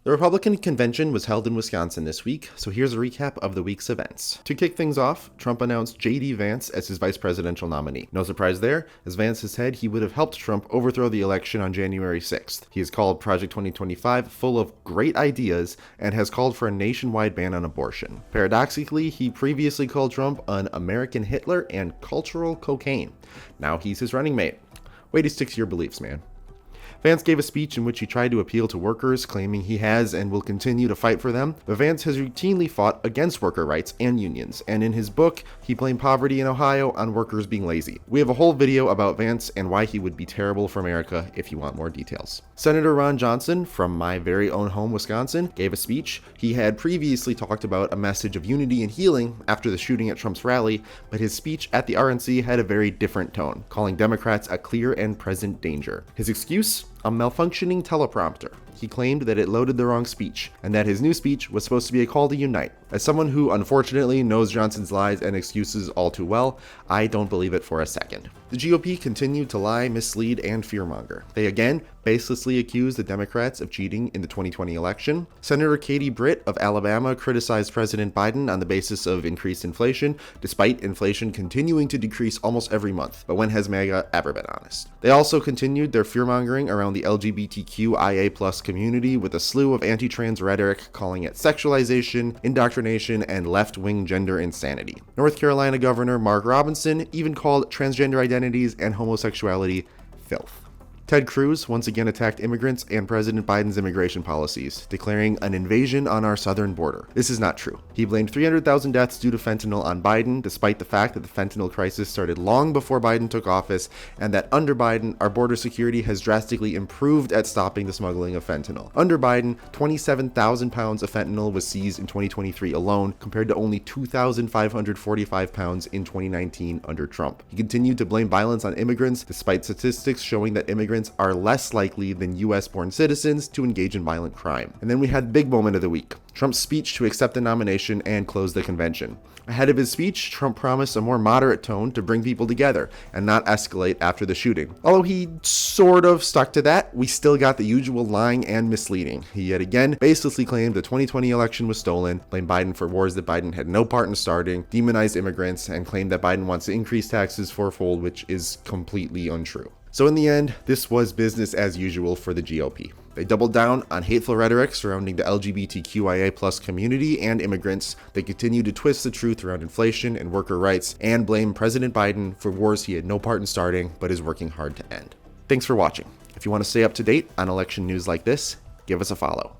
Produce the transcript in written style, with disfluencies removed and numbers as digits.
The Republican convention was held in Wisconsin this week, so here's a recap of the week's events. To kick things off, Trump announced J.D. Vance as his vice presidential nominee. No surprise there, as Vance has said he would have helped Trump overthrow the election on January 6th. He has called Project 2025 full of great ideas and has called for a nationwide ban on abortion. Paradoxically, he previously called Trump an American Hitler and cultural cocaine. Now he's his running mate. Way to stick to your beliefs, man. Vance gave a speech in which he tried to appeal to workers, claiming he has and will continue to fight for them, but Vance has routinely fought against worker rights and unions, and in his book, he blamed poverty in Ohio on workers being lazy. We have a whole video about Vance and why he would be terrible for America if you want more details. Senator Ron Johnson, from my very own home, Wisconsin, gave a speech. He had previously talked about a message of unity and healing after the shooting at Trump's rally, but his speech at the RNC had a very different tone, calling Democrats a clear and present danger. His excuse? A malfunctioning teleprompter. He claimed that it loaded the wrong speech, and that his new speech was supposed to be a call to unite. As someone who unfortunately knows Johnson's lies and excuses all too well, I don't believe it for a second. The GOP continued to lie, mislead, and fearmonger. They again baselessly accused the Democrats of cheating in the 2020 election. Senator Katie Britt of Alabama criticized President Biden on the basis of increased inflation, despite inflation continuing to decrease almost every month. But when has MAGA ever been honest? They also continued their fearmongering around the LGBTQIA+ community with a slew of anti-trans rhetoric, calling it sexualization, indoctrination, and left-wing gender insanity. North Carolina Governor Mark Robinson even called transgender identities and homosexuality filth. Ted Cruz once again attacked immigrants and President Biden's immigration policies, declaring an invasion on our southern border. This is not true. He blamed 300,000 deaths due to fentanyl on Biden, despite the fact that the fentanyl crisis started long before Biden took office, and that under Biden, our border security has drastically improved at stopping the smuggling of fentanyl. Under Biden, 27,000 pounds of fentanyl was seized in 2023 alone, compared to only 2,545 pounds in 2019 under Trump. He continued to blame violence on immigrants, despite statistics showing that immigrants are less likely than US-born citizens to engage in violent crime. And then we had the big moment of the week, Trump's speech to accept the nomination and close the convention. Ahead of his speech, Trump promised a more moderate tone to bring people together and not escalate after the shooting. Although he sort of stuck to that, we still got the usual lying and misleading. He yet again baselessly claimed the 2020 election was stolen, blamed Biden for wars that Biden had no part in starting, demonized immigrants, and claimed that Biden wants to increase taxes fourfold, which is completely untrue. So in the end, this was business as usual for the GOP. They doubled down on hateful rhetoric surrounding the LGBTQIA+ community and immigrants. They continued to twist the truth around inflation and worker rights and blame President Biden for wars he had no part in starting but is working hard to end. Thanks for watching. If you want to stay up to date on election news like this, give us a follow.